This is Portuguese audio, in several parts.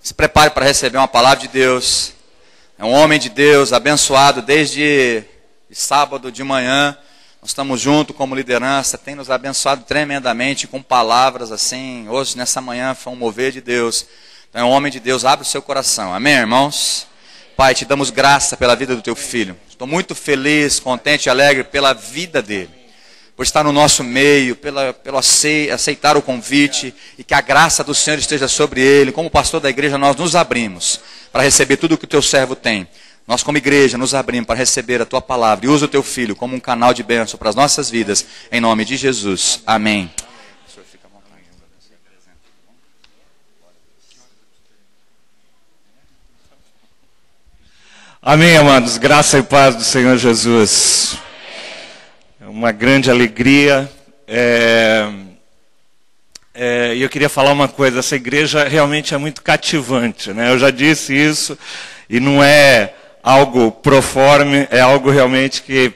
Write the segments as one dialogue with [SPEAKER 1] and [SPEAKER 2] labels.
[SPEAKER 1] Se prepare para receber uma palavra de Deus. É um homem de Deus, abençoado desde sábado de manhã. Nós estamos juntos como liderança, tem nos abençoado tremendamente com palavras assim. Hoje, nessa manhã, foi um mover de Deus. Então é um homem de Deus, abre o seu coração. Amém, irmãos? Pai, te damos graça pela vida do teu filho. Estou muito feliz, contente e alegre pela vida dele. Por estar no nosso meio, pelo aceitar o convite, e que a graça do Senhor esteja sobre ele. Como pastor da igreja, nós nos abrimos para receber tudo o que o teu servo tem. Nós como igreja nos abrimos para receber a tua palavra, e usa o teu filho como um canal de bênção para as nossas vidas, em nome de Jesus. Amém.
[SPEAKER 2] Amém, amados. Graça e paz do Senhor Jesus. É uma grande alegria. E eu queria falar uma coisa. Essa igreja realmente é muito cativante, né? Eu já disse isso, e não é algo proforme, é algo realmente que...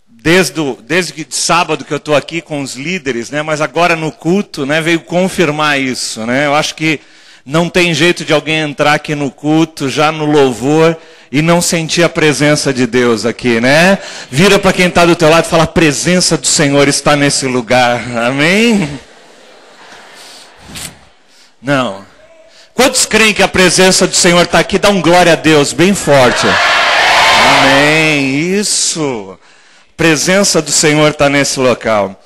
[SPEAKER 2] Desde que sábado que eu estou aqui com os líderes, né? Mas agora no culto, né, veio confirmar isso, né? Eu acho que não tem jeito de alguém entrar aqui no culto, já no louvor, e não sentir a presença de Deus aqui, né? Vira para quem está do teu lado e fala: a presença do Senhor está nesse lugar. Amém? Não. Quantos creem que a presença do Senhor está aqui? Dá um glória a Deus bem forte. Amém. Isso. A presença do Senhor está nesse local.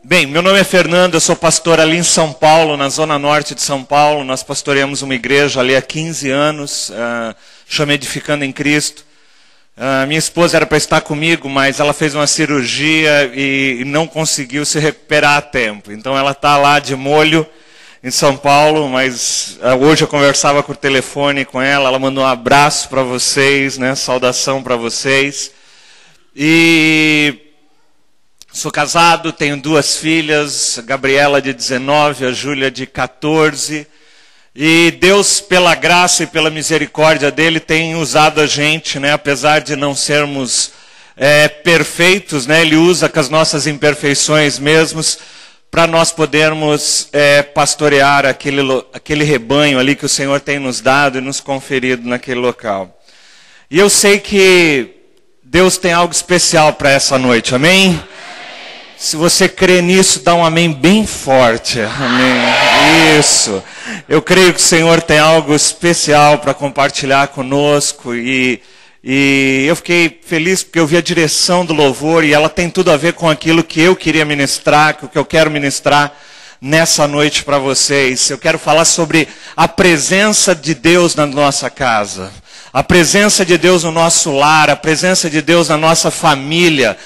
[SPEAKER 2] Bem, meu nome é Fernando, eu sou pastor ali em São Paulo, na zona norte de São Paulo. Nós pastoreamos uma igreja ali há 15 anos, chama Edificando em Cristo. Minha esposa era para estar comigo, mas ela fez uma cirurgia e não conseguiu se recuperar a tempo. Então ela está lá de molho em São Paulo, mas hoje eu conversava por telefone com ela, ela mandou um abraço para vocês, né? Saudação para vocês. E... sou casado, tenho 2 filhas, a Gabriela de 19, a Júlia de 14. E Deus, pela graça e pela misericórdia dele, tem usado a gente, né? Apesar de não sermos perfeitos, né? Ele usa com as nossas imperfeições mesmos, para nós podermos pastorear aquele rebanho ali que o Senhor tem nos dado e nos conferido naquele local. E eu sei que Deus tem algo especial para essa noite, amém? Se você crê nisso, dá um amém bem forte. Amém. Isso. Eu creio que o Senhor tem algo especial para compartilhar conosco. E eu fiquei feliz porque eu vi a direção do louvor. E ela tem tudo a ver com aquilo que eu queria ministrar, que eu quero ministrar nessa noite para vocês. Eu quero falar sobre a presença de Deus na nossa casa. A presença de Deus no nosso lar, a presença de Deus na nossa família.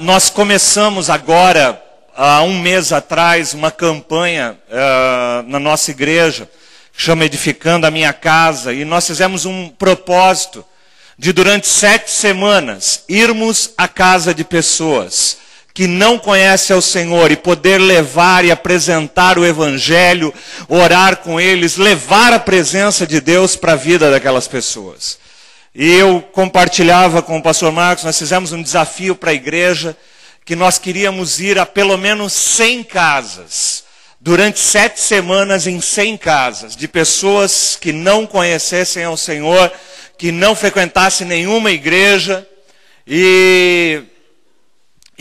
[SPEAKER 2] Nós começamos agora, há um mês atrás, uma campanha na nossa igreja, que chama Edificando a Minha Casa, e nós fizemos um propósito de, durante 7 semanas, irmos à casa de pessoas que não conhecem ao Senhor e poder levar e apresentar o Evangelho, orar com eles, levar a presença de Deus para a vida daquelas pessoas. E eu compartilhava com o pastor Marcos, nós fizemos um desafio para a igreja, que nós queríamos ir a pelo menos 100 casas, durante 7 semanas em 100 casas, de pessoas que não conhecessem ao Senhor, que não frequentassem nenhuma igreja, e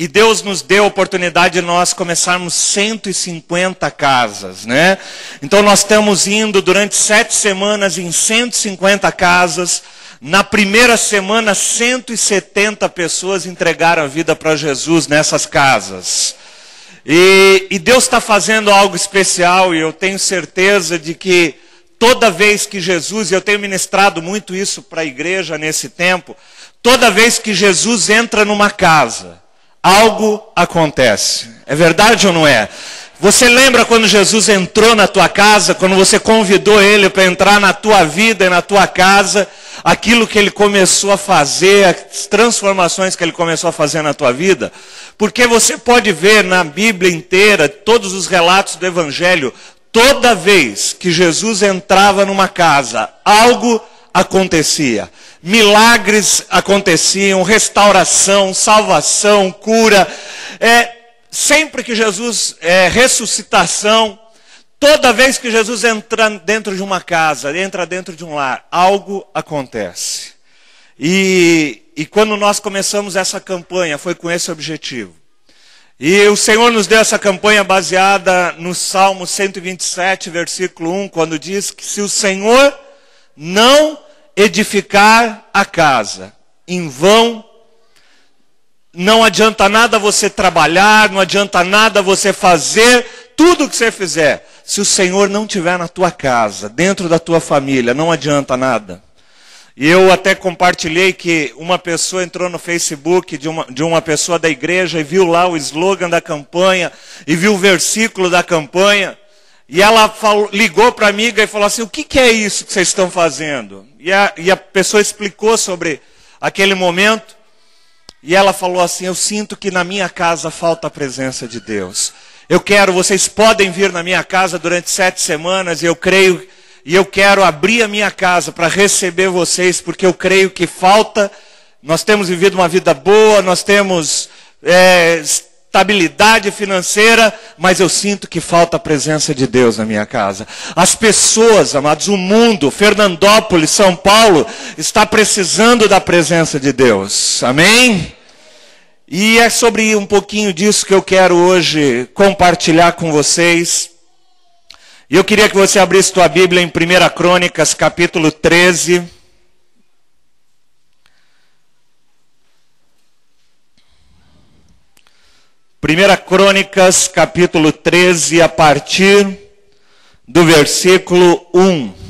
[SPEAKER 2] Deus nos deu a oportunidade de nós começarmos 150 casas, né? Então nós estamos indo durante 7 semanas em 150 casas. Na primeira semana, 170 pessoas entregaram a vida para Jesus nessas casas. E Deus está fazendo algo especial, e eu tenho certeza de que toda vez que Jesus, e eu tenho ministrado muito isso para a igreja nesse tempo, toda vez que Jesus entra numa casa, algo acontece. É verdade ou não é? Você lembra quando Jesus entrou na tua casa, quando você convidou ele para entrar na tua vida e na tua casa, aquilo que ele começou a fazer, as transformações que ele começou a fazer na tua vida? Porque você pode ver na Bíblia inteira, todos os relatos do Evangelho, toda vez que Jesus entrava numa casa, algo acontecia. Milagres aconteciam, restauração, salvação, cura. Sempre que Jesus, ressuscitação, Toda vez que Jesus entra dentro de uma casa, entra dentro de um lar, algo acontece. E quando nós começamos essa campanha, foi com esse objetivo. E o Senhor nos deu essa campanha baseada no Salmo 127, versículo 1, quando diz que se o Senhor não edificar a casa, em vão, não adianta nada você trabalhar, não adianta nada você fazer, tudo o que você fizer. Se o Senhor não estiver na tua casa, dentro da tua família, não adianta nada. E eu até compartilhei que uma pessoa entrou no Facebook de uma pessoa da igreja e viu lá o slogan da campanha, e viu o versículo da campanha, e ela ligou para a amiga e falou assim, o que é isso que vocês estão fazendo? E a pessoa explicou sobre aquele momento, e ela falou assim, eu sinto que na minha casa falta a presença de Deus. Vocês podem vir na minha casa durante 7 semanas, e eu quero abrir a minha casa para receber vocês, porque eu creio que falta. Nós temos vivido uma vida boa, nós temos estabilidade financeira, mas eu sinto que falta a presença de Deus na minha casa. As pessoas, amados, o mundo, Fernandópolis, São Paulo, está precisando da presença de Deus. Amém? E é sobre um pouquinho disso que eu quero hoje compartilhar com vocês. E eu queria que você abrisse tua Bíblia em 1 Crônicas, capítulo 13. Primeira Crônicas, capítulo 13, a partir do versículo 1.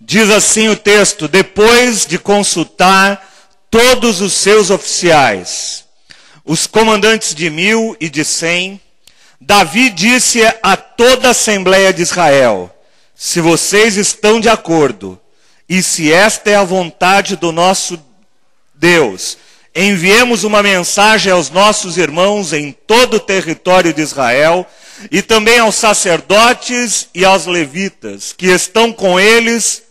[SPEAKER 2] Diz assim o texto, depois de consultar todos os seus oficiais, os comandantes de 1000 e de 100, Davi disse a toda a Assembleia de Israel, se vocês estão de acordo, e se esta é a vontade do nosso Deus, enviemos uma mensagem aos nossos irmãos em todo o território de Israel, e também aos sacerdotes e aos levitas, que estão com eles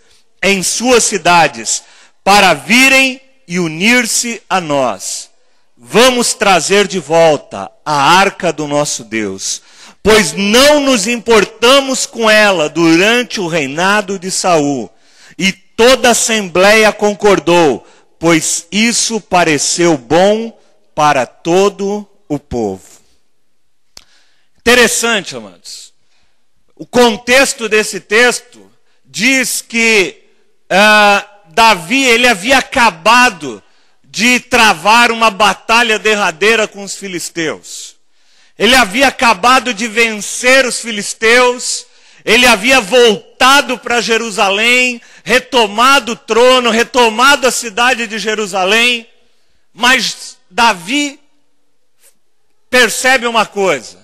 [SPEAKER 2] em suas cidades, para virem e unir-se a nós. Vamos trazer de volta a arca do nosso Deus, pois não nos importamos com ela durante o reinado de Saul. E toda a Assembleia concordou, pois isso pareceu bom para todo o povo. Interessante, amados. O contexto desse texto diz que Davi, ele havia acabado de travar uma batalha derradeira com os filisteus. Ele havia acabado de vencer os filisteus, ele havia voltado para Jerusalém, retomado o trono, retomado a cidade de Jerusalém, mas Davi percebe uma coisa,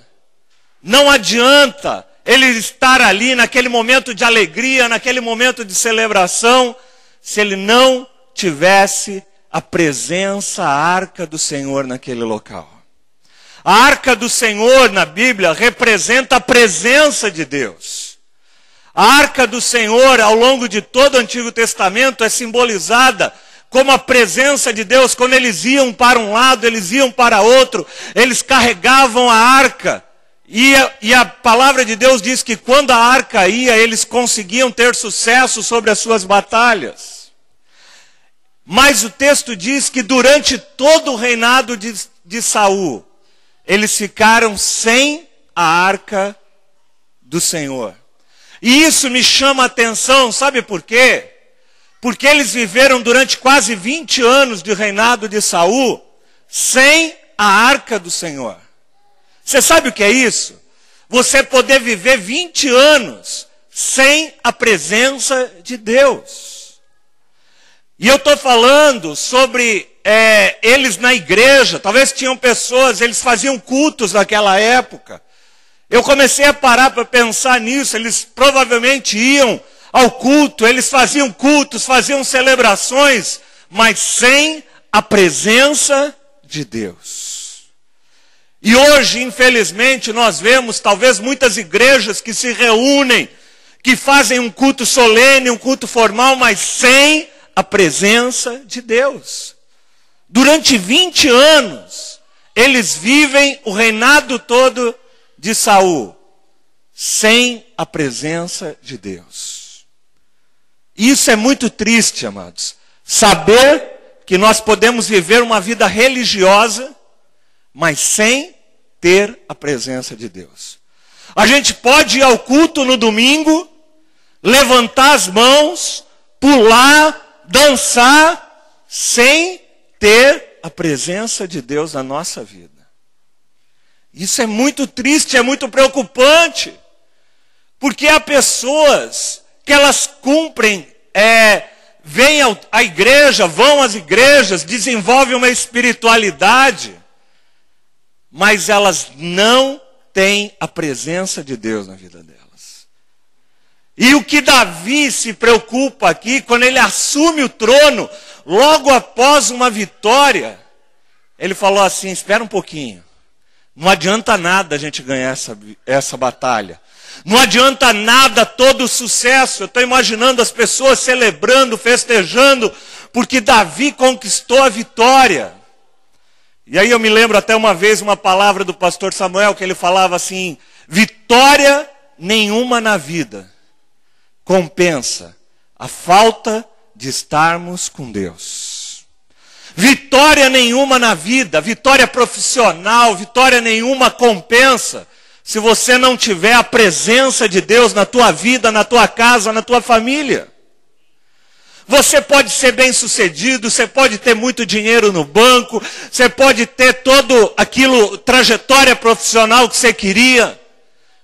[SPEAKER 2] não adianta ele estar ali naquele momento de alegria, naquele momento de celebração, se ele não tivesse a presença, a arca do Senhor naquele local. A arca do Senhor na Bíblia representa a presença de Deus. A arca do Senhor, ao longo de todo o Antigo Testamento, é simbolizada como a presença de Deus. Quando eles iam para um lado, eles iam para outro, eles carregavam a arca. E a palavra de Deus diz que quando a arca ia, eles conseguiam ter sucesso sobre as suas batalhas. Mas o texto diz que durante todo o reinado de Saul, eles ficaram sem a arca do Senhor. E isso me chama a atenção, sabe por quê? Porque eles viveram durante quase 20 anos de reinado de Saul sem a arca do Senhor. Você sabe o que é isso? Você poder viver 20 anos sem a presença de Deus. E eu estou falando sobre eles na igreja. Talvez tinham pessoas, eles faziam cultos naquela época. Eu comecei a parar para pensar nisso. Eles provavelmente iam ao culto, eles faziam cultos, faziam celebrações, mas sem a presença de Deus. E hoje, infelizmente, nós vemos talvez muitas igrejas que se reúnem, que fazem um culto solene, um culto formal, mas sem a presença de Deus. Durante 20 anos, eles vivem o reinado todo de Saul sem a presença de Deus. Isso é muito triste, amados. Saber que nós podemos viver uma vida religiosa, mas sem ter a presença de Deus. A gente pode ir ao culto no domingo, levantar as mãos, pular, dançar, sem ter a presença de Deus na nossa vida. Isso é muito triste, é muito preocupante, porque há pessoas que elas cumprem, vêm à igreja, vão às igrejas, desenvolvem uma espiritualidade, mas elas não têm a presença de Deus na vida delas. E o que Davi se preocupa aqui, quando ele assume o trono, logo após uma vitória, ele falou assim, espera um pouquinho, não adianta nada a gente ganhar essa batalha. Não adianta nada todo o sucesso. Eu estou imaginando as pessoas celebrando, festejando, porque Davi conquistou a vitória. E aí eu me lembro até uma vez uma palavra do pastor Samuel, que ele falava assim, vitória nenhuma na vida compensa a falta de estarmos com Deus. Vitória nenhuma na vida, vitória profissional, vitória nenhuma compensa se você não tiver a presença de Deus na tua vida, na tua casa, na tua família. Você pode ser bem-sucedido, você pode ter muito dinheiro no banco, você pode ter todo aquilo, trajetória profissional que você queria,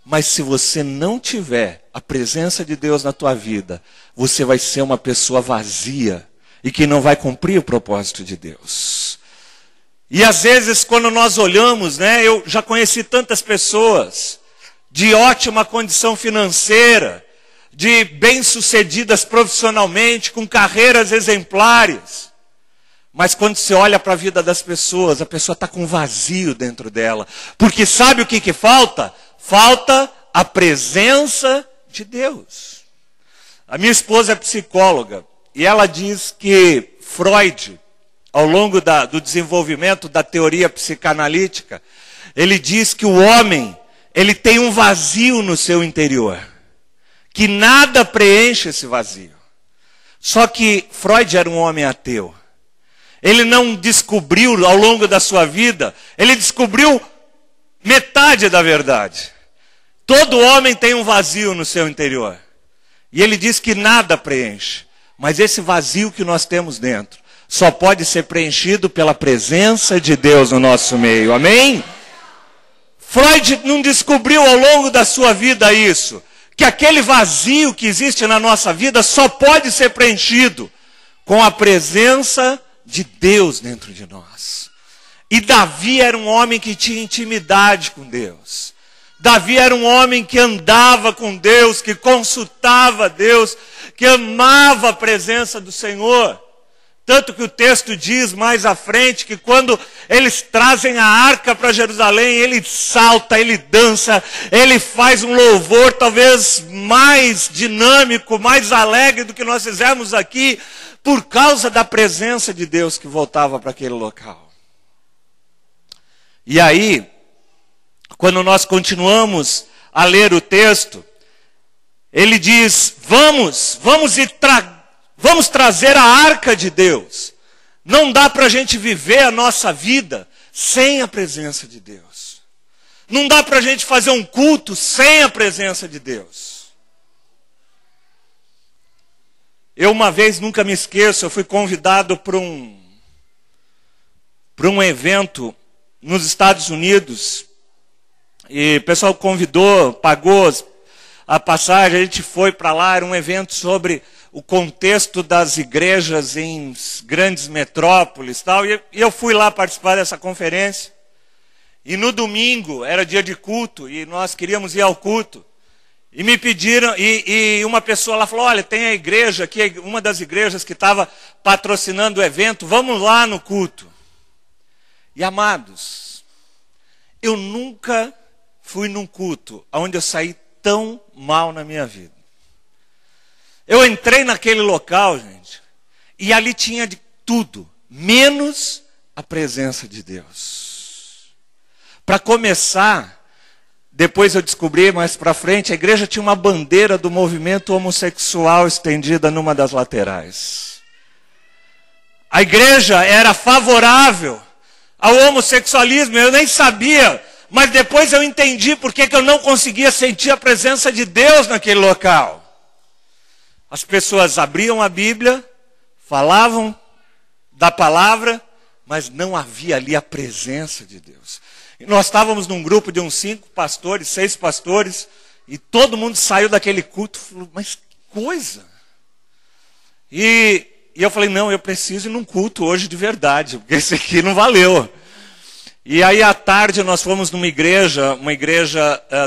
[SPEAKER 2] mas se você não tiver a presença de Deus na tua vida, você vai ser uma pessoa vazia e que não vai cumprir o propósito de Deus. E às vezes quando nós olhamos, eu já conheci tantas pessoas de ótima condição financeira, de bem-sucedidas profissionalmente, com carreiras exemplares. Mas quando você olha para a vida das pessoas, a pessoa está com um vazio dentro dela. Porque sabe o que falta? Falta a presença de Deus. A minha esposa é psicóloga e ela diz que Freud, ao longo do desenvolvimento da teoria psicanalítica, ele diz que o homem, ele tem um vazio no seu interior, que nada preenche esse vazio. Só que Freud era um homem ateu. Ele não descobriu ao longo da sua vida, ele descobriu metade da verdade. Todo homem tem um vazio no seu interior. E ele diz que nada preenche. Mas esse vazio que nós temos dentro só pode ser preenchido pela presença de Deus no nosso meio. Amém? Freud não descobriu ao longo da sua vida isso. Que aquele vazio que existe na nossa vida só pode ser preenchido com a presença de Deus dentro de nós. E Davi era um homem que tinha intimidade com Deus. Davi era um homem que andava com Deus, que consultava Deus, que amava a presença do Senhor. Tanto que o texto diz mais à frente que quando eles trazem a arca para Jerusalém, ele salta, ele dança, ele faz um louvor talvez mais dinâmico, mais alegre do que nós fizemos aqui, por causa da presença de Deus que voltava para aquele local. E aí, quando nós continuamos a ler o texto, ele diz, vamos trazer a arca de Deus. Não dá para a gente viver a nossa vida sem a presença de Deus. Não dá para a gente fazer um culto sem a presença de Deus. Eu uma vez, nunca me esqueço, eu fui convidado para um evento nos Estados Unidos. E o pessoal convidou, pagou a passagem, a gente foi para lá, era um evento sobre o contexto das igrejas em grandes metrópoles e tal. E eu fui lá participar dessa conferência. E no domingo, era dia de culto, e nós queríamos ir ao culto. E me pediram, e uma pessoa lá falou, olha, tem a igreja aqui, uma das igrejas que estava patrocinando o evento, vamos lá no culto. E amados, eu nunca fui num culto onde eu saí tão mal na minha vida. Eu entrei naquele local, gente, e ali tinha de tudo, menos a presença de Deus. Para começar, depois eu descobri mais para frente, a igreja tinha uma bandeira do movimento homossexual estendida numa das laterais. A igreja era favorável ao homossexualismo, eu nem sabia, mas depois eu entendi por que eu não conseguia sentir a presença de Deus naquele local. As pessoas abriam a Bíblia, falavam da palavra, mas não havia ali a presença de Deus. E nós estávamos num grupo de uns 5 pastores, 6 pastores, e todo mundo saiu daquele culto e falou, mas que coisa! E eu falei, não, eu preciso ir num culto hoje de verdade, porque esse aqui não valeu. E aí à tarde nós fomos numa igreja,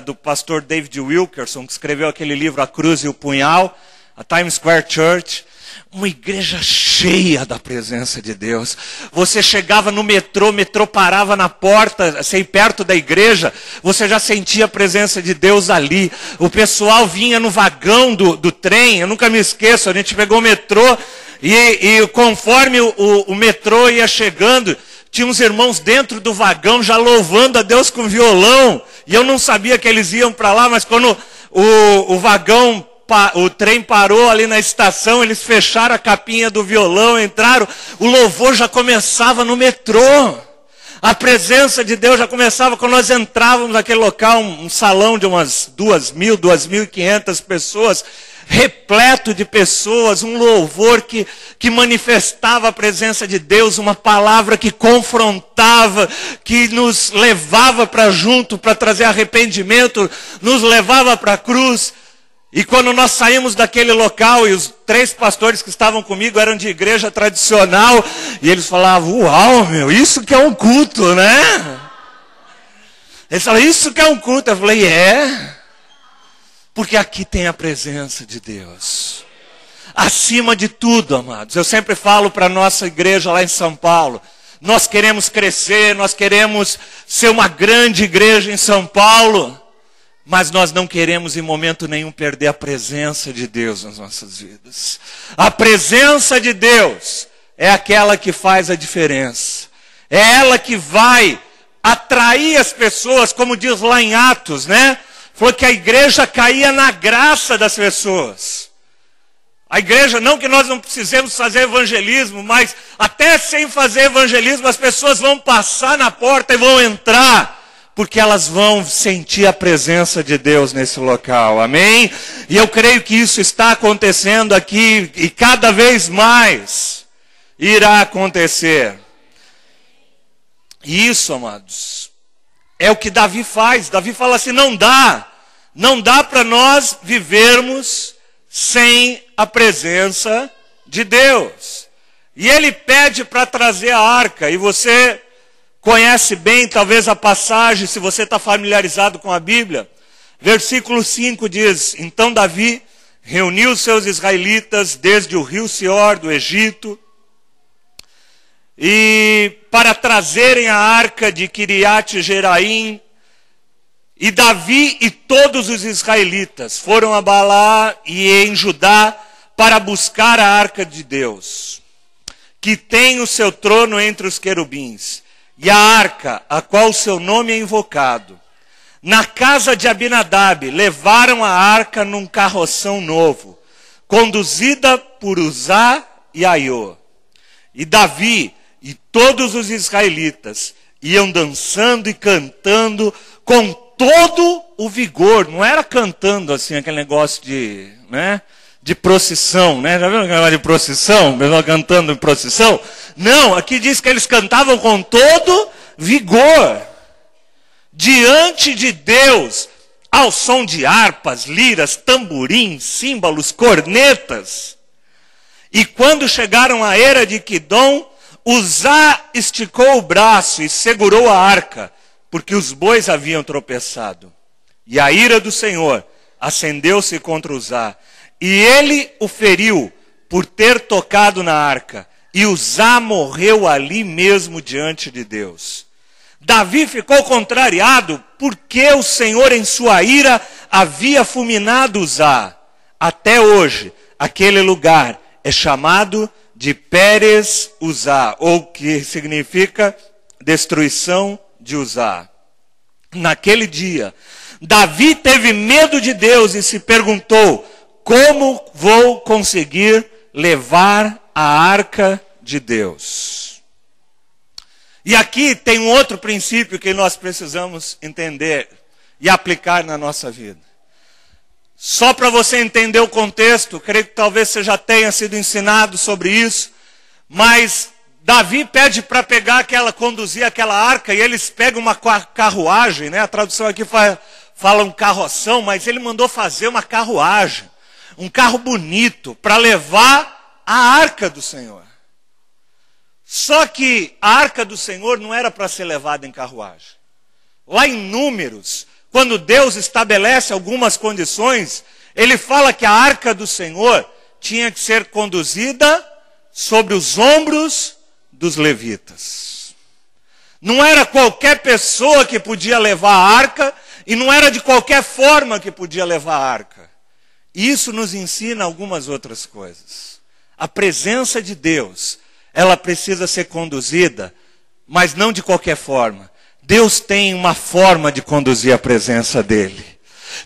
[SPEAKER 2] do pastor David Wilkerson, que escreveu aquele livro A Cruz e o Punhal, a Times Square Church. Uma igreja cheia da presença de Deus. Você chegava no metrô, o metrô parava na porta, assim, perto da igreja, você já sentia a presença de Deus ali. O pessoal vinha no vagão do trem, eu nunca me esqueço, a gente pegou o metrô e conforme o metrô ia chegando, tinha uns irmãos dentro do vagão já louvando a Deus com violão. E eu não sabia que eles iam para lá, mas quando o trem parou ali na estação, eles fecharam a capinha do violão, entraram, o louvor já começava no metrô. A presença de Deus já começava quando nós entrávamos naquele local, um salão de umas 2.000, 2.500 pessoas, repleto de pessoas, um louvor que manifestava a presença de Deus, uma palavra que confrontava, que nos levava para junto, para trazer arrependimento, nos levava para a cruz. E quando nós saímos daquele local, e os 3 pastores que estavam comigo eram de igreja tradicional, e eles falavam, uau, meu, isso que é um culto, né? Eles falaram, isso que é um culto. Eu falei, porque aqui tem a presença de Deus. Acima de tudo, amados, eu sempre falo para a nossa igreja lá em São Paulo, nós queremos crescer, nós queremos ser uma grande igreja em São Paulo, mas nós não queremos em momento nenhum perder a presença de Deus nas nossas vidas. A presença de Deus é aquela que faz a diferença. É ela que vai atrair as pessoas, como diz lá em Atos, né? Falou que a igreja caía na graça das pessoas. A igreja, não que nós não precisemos fazer evangelismo, mas até sem fazer evangelismo, as pessoas vão passar na porta e vão entrar, porque elas vão sentir a presença de Deus nesse local, amém? E eu creio que isso está acontecendo aqui, e cada vez mais irá acontecer. E isso, amados, é o que Davi faz. Davi fala assim, não dá para nós vivermos sem a presença de Deus. E ele pede para trazer a arca, e você conhece bem, talvez, a passagem, se você está familiarizado com a Bíblia. Versículo 5 diz, então Davi reuniu os seus israelitas desde o rio Sior, do Egito, e para trazerem a arca de Kiriat Jeraim. E Davi e todos os israelitas foram a Balá e em Judá para buscar a arca de Deus, que tem o seu trono entre os querubins. E a arca, a qual o seu nome é invocado. Na casa de Abinadab, levaram a arca num carroção novo, conduzida por Uzá e Aiô. E Davi e todos os israelitas iam dançando e cantando com todo o vigor. Não era cantando assim, aquele negócio de procissão, né? Já viu aquele negócio de procissão? Pessoal cantando em procissão? Não, aqui diz que eles cantavam com todo vigor. Diante de Deus, ao som de harpas, liras, tamborins, símbolos, cornetas. E quando chegaram à era de Quidom, Uzá esticou o braço e segurou a arca, porque os bois haviam tropeçado. E a ira do Senhor acendeu-se contra Uzá, e ele o feriu por ter tocado na arca, e Uzá morreu ali mesmo diante de Deus. Davi ficou contrariado, porque o Senhor em sua ira havia fulminado Uzá. Até hoje, aquele lugar é chamado de Pérez Uzá, ou que significa destruição de Uzá. naquele dia, Davi teve medo de Deus e se perguntou: como vou conseguir levar a arca de Deus? E aqui tem um outro princípio que nós precisamos entender e aplicar na nossa vida. Só para você entender o contexto, creio que talvez você já tenha sido ensinado sobre isso, mas Davi pede para conduzir aquela arca, e eles pegam uma carruagem, né? A tradução aqui fala um carroção, mas ele mandou fazer uma carruagem, um carro bonito, para levar a arca do Senhor. Só que a arca do Senhor não era para ser levada em carruagem. Lá em Números, quando Deus estabelece algumas condições, ele fala que a arca do Senhor tinha que ser conduzida sobre os ombros dos levitas. Não era qualquer pessoa que podia levar a arca, e não era de qualquer forma que podia levar a arca. E isso nos ensina algumas outras coisas. A presença de Deus, ela precisa ser conduzida, mas não de qualquer forma. Deus tem uma forma de conduzir a presença dele.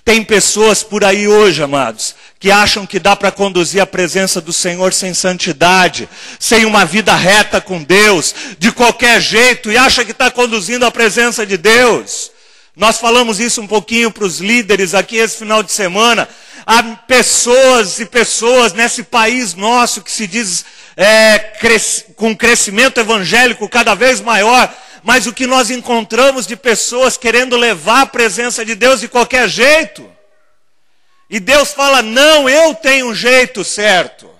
[SPEAKER 2] Tem pessoas por aí hoje, amados, que acham que dá para conduzir a presença do Senhor sem santidade, sem uma vida reta com Deus, de qualquer jeito, e acha que está conduzindo a presença de Deus. Nós falamos isso um pouquinho para os líderes aqui esse final de semana. Há pessoas e pessoas nesse país nosso que se diz com crescimento evangélico cada vez maior, mas o que nós encontramos de pessoas querendo levar a presença de Deus de qualquer jeito. E Deus fala: não, eu tenho um jeito certo.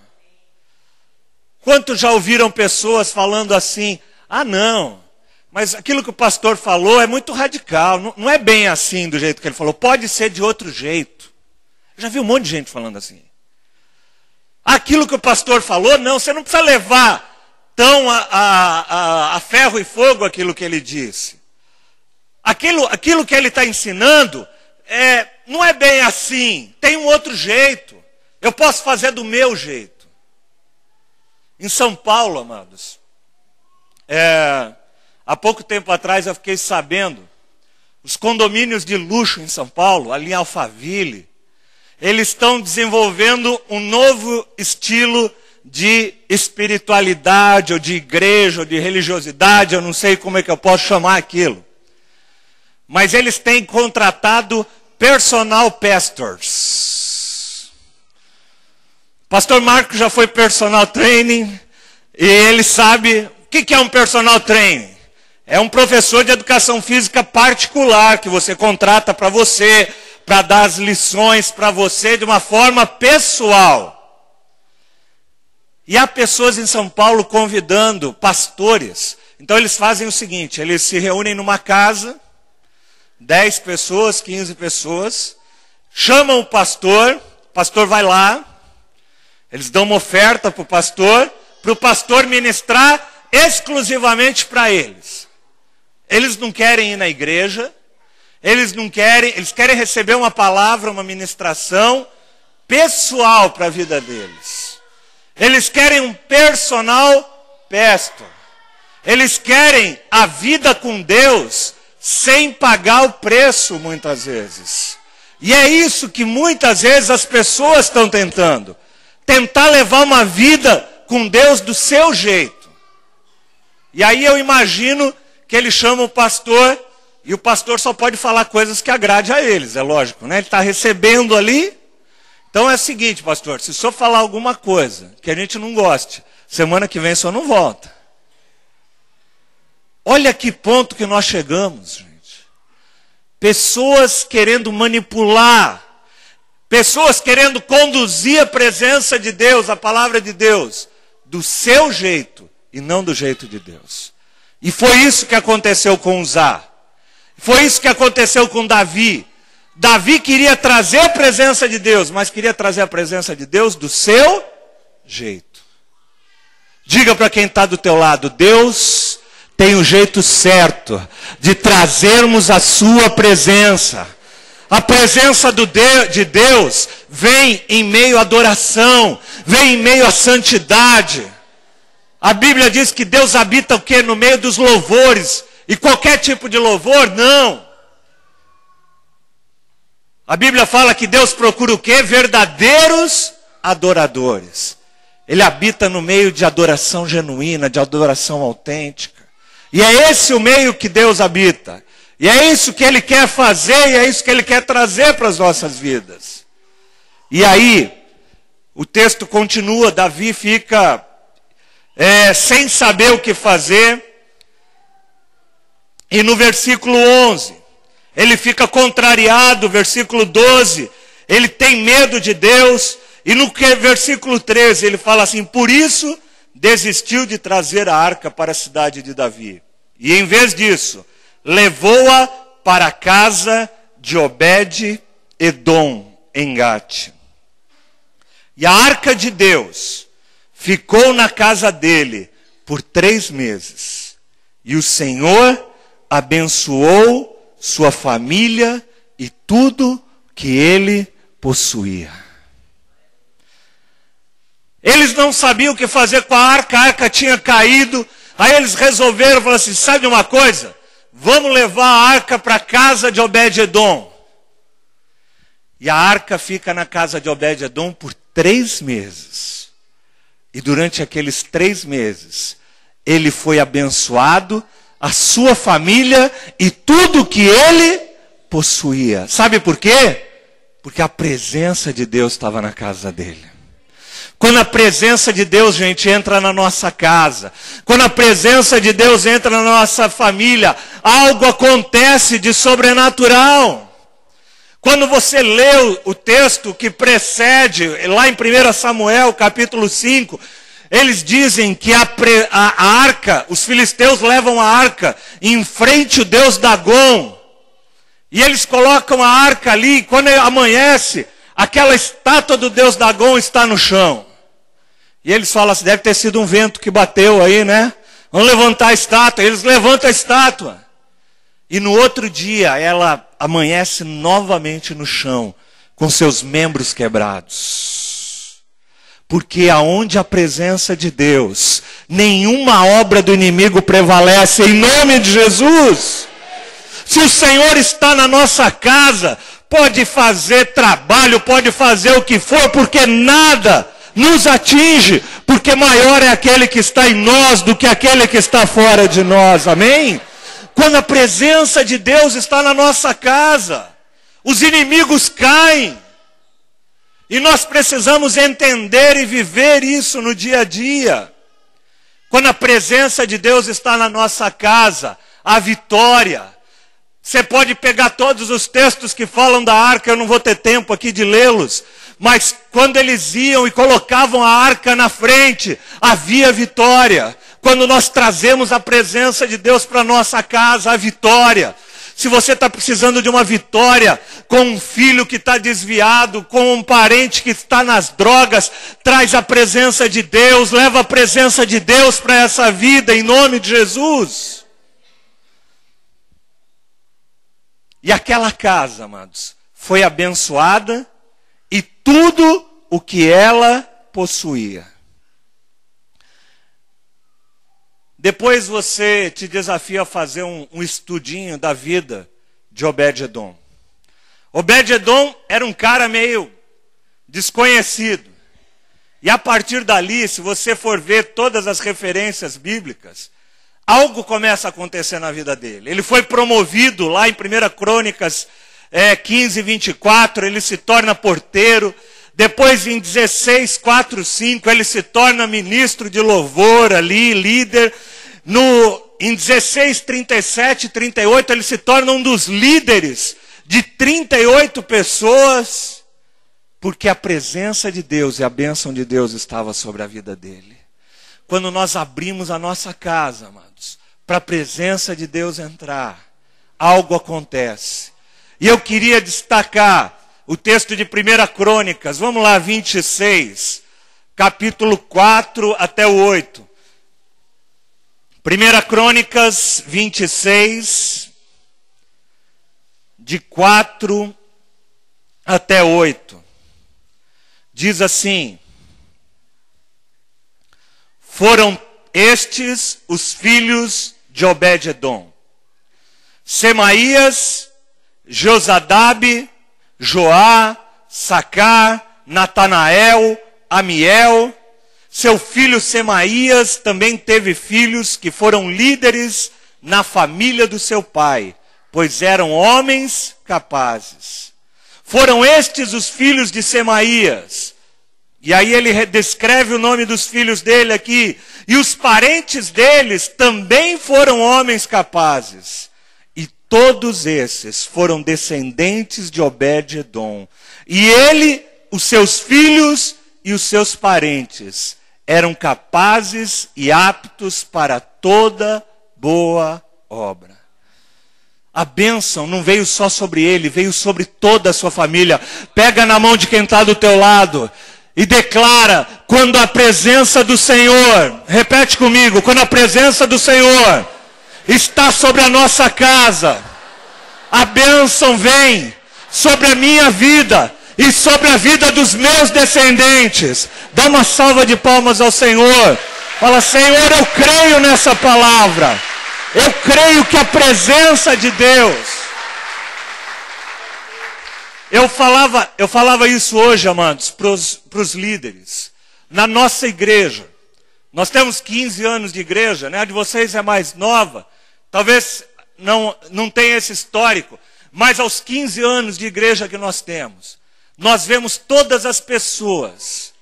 [SPEAKER 2] Quantos já ouviram pessoas falando assim: ah não, mas aquilo que o pastor falou é muito radical, não é bem assim do jeito que ele falou, pode ser de outro jeito. Eu já vi um monte de gente falando assim. Aquilo que o pastor falou, não, você não precisa levar tão a ferro e fogo aquilo que ele disse. Aquilo que ele está ensinando não é bem assim, tem um outro jeito. Eu posso fazer do meu jeito. Em São Paulo, amados, há pouco tempo atrás eu fiquei sabendo, os condomínios de luxo em São Paulo, ali em Alphaville, eles estão desenvolvendo um novo estilo de espiritualidade, ou de igreja, ou de religiosidade, eu não sei como é que eu posso chamar aquilo. Mas eles têm contratado personal pastors. Pastor Marco já foi personal training, e ele sabe o que é um personal training. É um professor de educação física particular, que você contrata para você, para dar as lições para você de uma forma pessoal. E há pessoas em São Paulo convidando pastores. Então eles fazem o seguinte, eles se reúnem numa casa, 10 pessoas, 15 pessoas, chamam o pastor vai lá, eles dão uma oferta para o pastor ministrar exclusivamente para eles. Eles não querem ir na igreja, eles querem receber uma palavra, uma ministração pessoal para a vida deles. Eles querem um personal pastor. Eles querem a vida com Deus sem pagar o preço, muitas vezes. E é isso que muitas vezes as pessoas estão tentando. Tentar levar uma vida com Deus do seu jeito. E aí eu imagino que ele chama o pastor, e o pastor só pode falar coisas que agrade a eles, é lógico, né? Ele está recebendo ali. Então é o seguinte, pastor, se o senhor falar alguma coisa que a gente não goste, semana que vem o senhor não volta. Olha que ponto que nós chegamos, gente. Pessoas querendo manipular, pessoas querendo conduzir a presença de Deus, a palavra de Deus, do seu jeito e não do jeito de Deus. E foi isso que aconteceu com Uzá. Foi isso que aconteceu com Davi. Davi queria trazer a presença de Deus, mas queria trazer a presença de Deus do seu jeito. Diga para quem está do teu lado, Deus tem um jeito certo de trazermos a sua presença. A presença de Deus vem em meio à adoração, vem em meio à santidade. A Bíblia diz que Deus habita o quê? No meio dos louvores. E qualquer tipo de louvor? Não. A Bíblia fala que Deus procura o quê? Verdadeiros adoradores. Ele habita no meio de adoração genuína, de adoração autêntica. E é esse o meio que Deus habita. E é isso que Ele quer fazer, e é isso que Ele quer trazer para as nossas vidas. E aí, o texto continua, Davi fica sem saber o que fazer. E no versículo 11, ele fica contrariado, versículo 12, ele tem medo de Deus. E no versículo 13 ele fala assim: por isso desistiu de trazer a arca para a cidade de Davi. E em vez disso, levou-a para a casa de Obed-edom em Gate. E a arca de Deus ficou na casa dele por 3 meses. E o Senhor abençoou sua família e tudo que ele possuía. Eles não sabiam o que fazer com a arca tinha caído. Aí eles resolveram, falaram assim: sabe uma coisa? Vamos levar a arca para a casa de Obed-edom. E a arca fica na casa de Obed-edom por 3 meses. E durante aqueles 3 meses, ele foi abençoado, a sua família e tudo que ele possuía. Sabe por quê? Porque a presença de Deus estava na casa dele. Quando a presença de Deus, gente, entra na nossa casa, quando a presença de Deus entra na nossa família, algo acontece de sobrenatural. Quando você lê o texto que precede, lá em 1 Samuel, capítulo 5, eles dizem que a arca, os filisteus levam a arca em frente ao deus Dagom. E eles colocam a arca ali, e quando amanhece, aquela estátua do deus Dagom está no chão. E eles falam assim: deve ter sido um vento que bateu aí, né? Vamos levantar a estátua. Eles levantam a estátua. E no outro dia, ela amanhece novamente no chão, com seus membros quebrados. Porque aonde a presença de Deus, nenhuma obra do inimigo prevalece, em nome de Jesus. Se o Senhor está na nossa casa, pode fazer trabalho, pode fazer o que for, porque nada nos atinge, porque maior é aquele que está em nós do que aquele que está fora de nós, amém? Quando a presença de Deus está na nossa casa, os inimigos caem. E nós precisamos entender e viver isso no dia a dia. Quando a presença de Deus está na nossa casa, a vitória. Você pode pegar todos os textos que falam da arca, eu não vou ter tempo aqui de lê-los. Mas quando eles iam e colocavam a arca na frente, havia vitória. Quando nós trazemos a presença de Deus para a nossa casa, a vitória. Se você está precisando de uma vitória com um filho que está desviado, com um parente que está nas drogas, traz a presença de Deus, leva a presença de Deus para essa vida, em nome de Jesus. E aquela casa, amados, foi abençoada e tudo o que ela possuía. Depois você te desafia a fazer um estudinho da vida de Obed-edom. Obed-edom era um cara meio desconhecido. E a partir dali, se você for ver todas as referências bíblicas, algo começa a acontecer na vida dele. Ele foi promovido lá em 1 Crônicas 15, 24, ele se torna porteiro. Depois em 16, 4, 5, ele se torna ministro de louvor ali, líder. Em 16, 37, 38, ele se torna um dos líderes de 38 pessoas, porque a presença de Deus e a bênção de Deus estava sobre a vida dele. Quando nós abrimos a nossa casa, amados, para a presença de Deus entrar, algo acontece. E eu queria destacar o texto de 1 Crônicas, vamos lá, 26, capítulo 4 até o 8. 1 Crônicas 26, de 4 até 8. Diz assim: foram estes os filhos de Obed-edom: Semaías, Josadabe, Joá, Sacar, Natanael, Amiel. Seu filho Semaías também teve filhos que foram líderes na família do seu pai, pois eram homens capazes. Foram estes os filhos de Semaías. E aí ele descreve o nome dos filhos dele aqui. E os parentes deles também foram homens capazes. E todos esses foram descendentes de Obed-edom. E ele, os seus filhos e os seus parentes eram capazes e aptos para toda boa obra. A bênção não veio só sobre ele, veio sobre toda a sua família. Pega na mão de quem está do teu lado e declara: quando a presença do Senhor, repete comigo, quando a presença do Senhor está sobre a nossa casa, a bênção vem sobre a minha vida e sobre a vida dos meus descendentes. Dá uma salva de palmas ao Senhor. Fala: Senhor, eu creio nessa palavra. Eu creio que a presença de Deus. Eu falava isso hoje, amados, para os líderes. Na nossa igreja. Nós temos 15 anos de igreja, né? A de vocês é mais nova. Talvez não tenha esse histórico. Mas aos 15 anos de igreja que nós temos, nós vemos todas as pessoas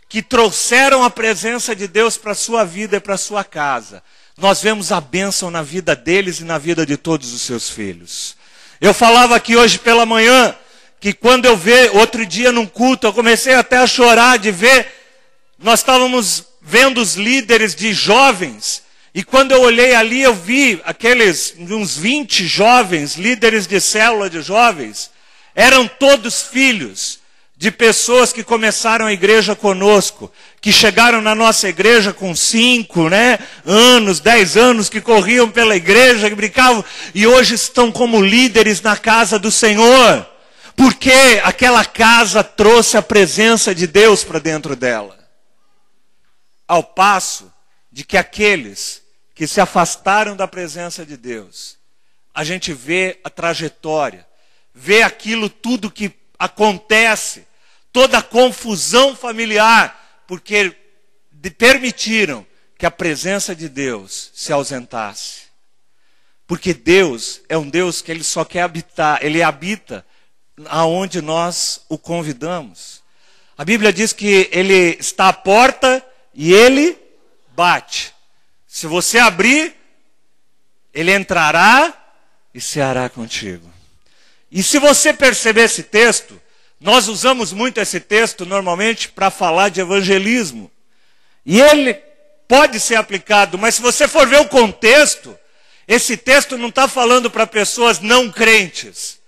[SPEAKER 2] que trouxeram a presença de Deus para a sua vida e para a sua casa. Nós vemos a bênção na vida deles e na vida de todos os seus filhos. Eu falava aqui hoje pela manhã, que quando eu outro dia num culto, eu comecei até a chorar de ver, nós estávamos vendo os líderes de jovens, e quando eu olhei ali, eu vi uns 20 jovens, líderes de célula de jovens, eram todos filhos de pessoas que começaram a igreja conosco, que chegaram na nossa igreja com 5 anos, 10 anos, que corriam pela igreja, que brincavam, e hoje estão como líderes na casa do Senhor, porque aquela casa trouxe a presença de Deus para dentro dela. Ao passo de que aqueles que se afastaram da presença de Deus, a gente vê a trajetória, vê aquilo tudo que acontece, toda a confusão familiar, porque permitiram que a presença de Deus se ausentasse. Porque Deus é um Deus que Ele só quer habitar, Ele habita aonde nós o convidamos. A Bíblia diz que Ele está à porta e Ele bate. Se você abrir, Ele entrará e ceará contigo. E se você perceber esse texto, nós usamos muito esse texto normalmente para falar de evangelismo. E ele pode ser aplicado, mas se você for ver o contexto, esse texto não está falando para pessoas não crentes.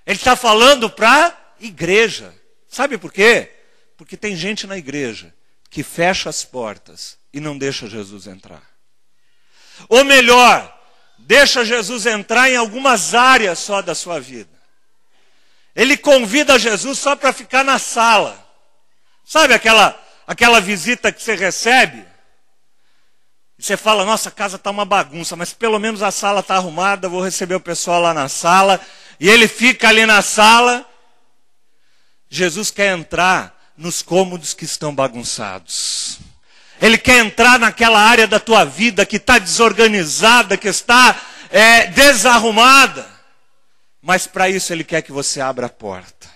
[SPEAKER 2] Ele está falando para a igreja. Sabe por quê? Porque tem gente na igreja que fecha as portas e não deixa Jesus entrar. Ou melhor, deixa Jesus entrar em algumas áreas só da sua vida. Ele convida Jesus só para ficar na sala. Sabe aquela visita que você recebe? E você fala: nossa, a casa está uma bagunça, mas pelo menos a sala está arrumada, vou receber o pessoal lá na sala. E ele fica ali na sala. Jesus quer entrar nos cômodos que estão bagunçados. Ele quer entrar naquela área da tua vida que está desorganizada, que está desarrumada. Mas para isso Ele quer que você abra a porta.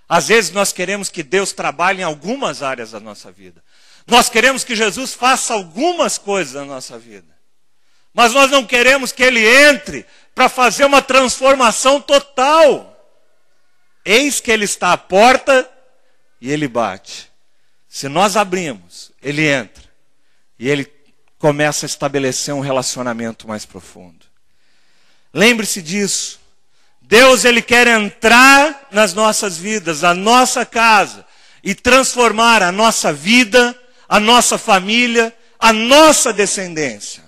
[SPEAKER 2] Às vezes nós queremos que Deus trabalhe em algumas áreas da nossa vida. Nós queremos que Jesus faça algumas coisas na nossa vida. Mas nós não queremos que Ele entre para fazer uma transformação total. Eis que Ele está à porta e Ele bate. Se nós abrimos, Ele entra. E Ele começa a estabelecer um relacionamento mais profundo. Lembre-se disso. Deus, Ele quer entrar nas nossas vidas, na nossa casa, e transformar a nossa vida, a nossa família, a nossa descendência.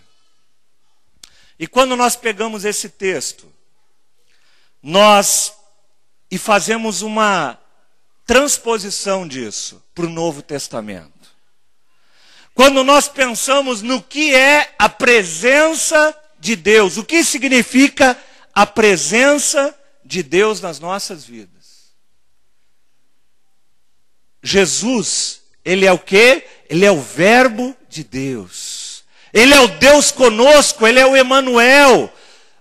[SPEAKER 2] E quando nós pegamos esse texto, e fazemos uma transposição disso para o Novo Testamento. Quando nós pensamos no que é a presença de Deus, o que significa a presença de Deus nas nossas vidas. Jesus, ele é o quê? Ele é o verbo de Deus. Ele é o Deus conosco, ele é o Emanuel.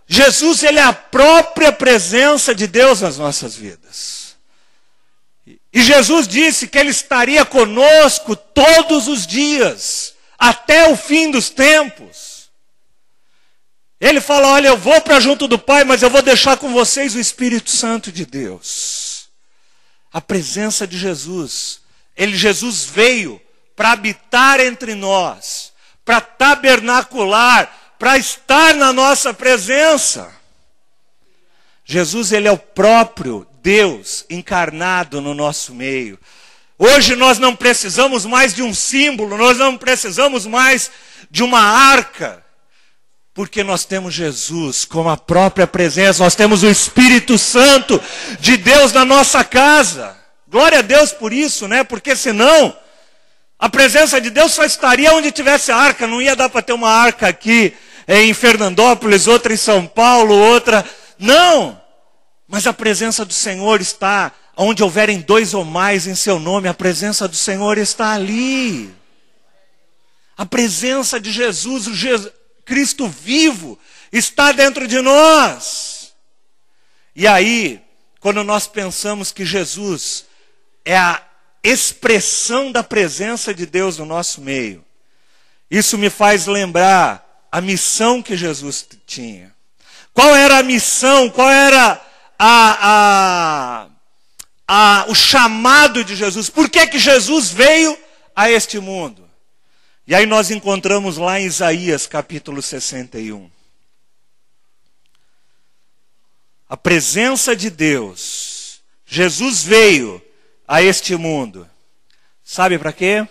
[SPEAKER 2] Jesus, ele é a própria presença de Deus nas nossas vidas. E Jesus disse que ele estaria conosco todos os dias, até o fim dos tempos. Ele fala, olha, eu vou para junto do Pai, mas eu vou deixar com vocês o Espírito Santo de Deus. A presença de Jesus. Jesus veio para habitar entre nós, para tabernacular, para estar na nossa presença. Jesus, ele é o próprio Deus encarnado no nosso meio. Hoje nós não precisamos mais de um símbolo, nós não precisamos mais de uma arca, porque nós temos Jesus como a própria presença, nós temos o Espírito Santo de Deus na nossa casa. Glória a Deus por isso, né? Porque senão a presença de Deus só estaria onde tivesse a arca. Não ia dar para ter uma arca aqui em Fernandópolis, outra em São Paulo, outra... Não! Mas a presença do Senhor está onde houverem 2 ou mais em seu nome. A presença do Senhor está ali. A presença de Jesus, Cristo vivo, está dentro de nós. E aí, quando nós pensamos que Jesus é a expressão da presença de Deus no nosso meio, isso me faz lembrar a missão que Jesus tinha. Qual era a missão? Qual era o chamado de Jesus? Por que Jesus veio a este mundo? E aí nós encontramos lá em Isaías capítulo 61. A presença de Deus. Jesus veio a este mundo. Sabe para quê?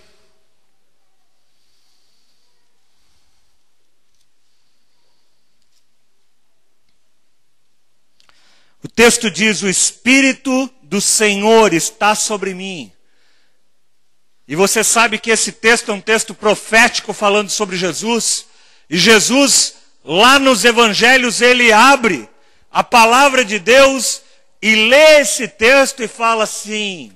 [SPEAKER 2] O texto diz, o Espírito do Senhor está sobre mim. E você sabe que esse texto é um texto profético falando sobre Jesus. E Jesus, lá nos evangelhos, ele abre a palavra de Deus e lê esse texto e fala assim,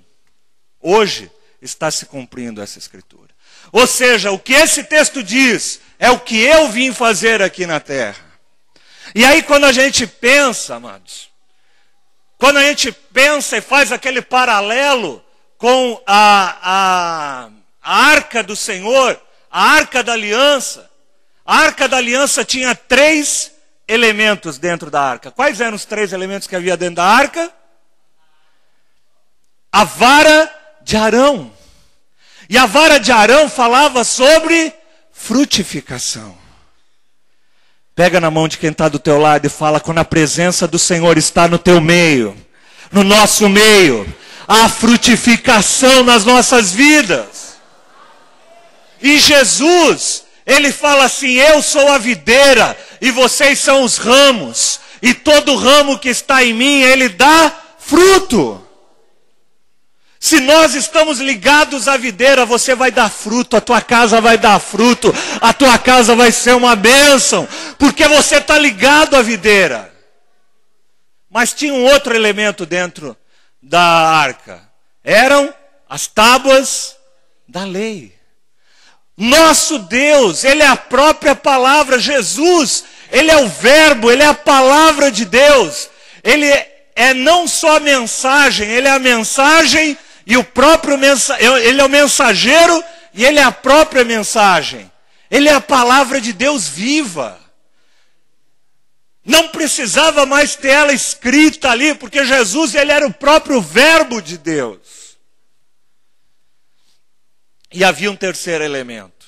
[SPEAKER 2] hoje está se cumprindo essa escritura. Ou seja, o que esse texto diz é o que eu vim fazer aqui na terra. E aí quando a gente pensa, amados, quando a gente pensa e faz aquele paralelo com a arca do Senhor, a arca da aliança. A arca da aliança tinha 3 elementos dentro da arca. Quais eram os 3 elementos que havia dentro da arca? A vara de Arão. E a vara de Arão falava sobre frutificação. Pega na mão de quem está do teu lado e fala, quando a presença do Senhor está no teu meio, no nosso meio, a frutificação nas nossas vidas. E Jesus, ele fala assim, eu sou a videira e vocês são os ramos. E todo ramo que está em mim, ele dá fruto. Se nós estamos ligados à videira, você vai dar fruto, a tua casa vai dar fruto, a tua casa vai ser uma bênção, porque você está ligado à videira. Mas tinha um outro elemento dentro da arca. Eram as tábuas da lei. Nosso Deus, ele é a própria palavra. Jesus, ele é o verbo, ele é a palavra de Deus. Ele é não só a mensagem, ele é a mensagem e o próprio ele é o mensageiro e ele é a própria mensagem. Ele é a palavra de Deus viva. Não precisava mais ter ela escrita ali, porque Jesus, ele era o próprio verbo de Deus. E havia um terceiro elemento,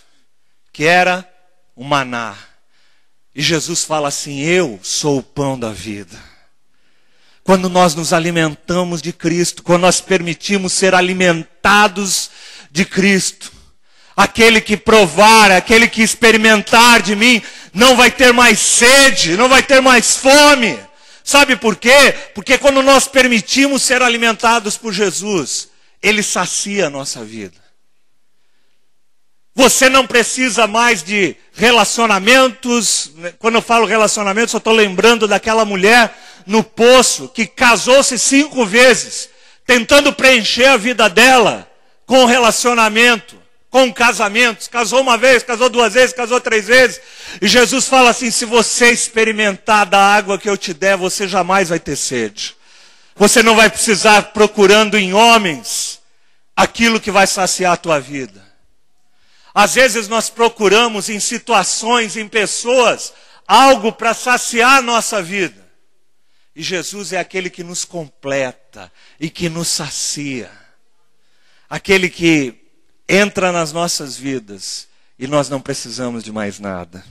[SPEAKER 2] que era o maná. E Jesus fala assim, eu sou o pão da vida. Quando nós nos alimentamos de Cristo, quando nós permitimos ser alimentados de Cristo, aquele que provar, aquele que experimentar de mim, não vai ter mais sede, não vai ter mais fome. Sabe por quê? Porque quando nós permitimos ser alimentados por Jesus, ele sacia a nossa vida. Você não precisa mais de relacionamentos. Quando eu falo relacionamentos, eu estou lembrando daquela mulher no poço, que casou-se 5 vezes, tentando preencher a vida dela com relacionamento, com casamentos. Casou 1 vez, casou 2 vezes, casou 3 vezes. E Jesus fala assim: se você experimentar da água que eu te der, você jamais vai ter sede. Você não vai precisar procurando em homens aquilo que vai saciar a tua vida. Às vezes nós procuramos em situações, em pessoas, algo para saciar a nossa vida. E Jesus é aquele que nos completa e que nos sacia. Aquele que entra nas nossas vidas e nós não precisamos de mais nada.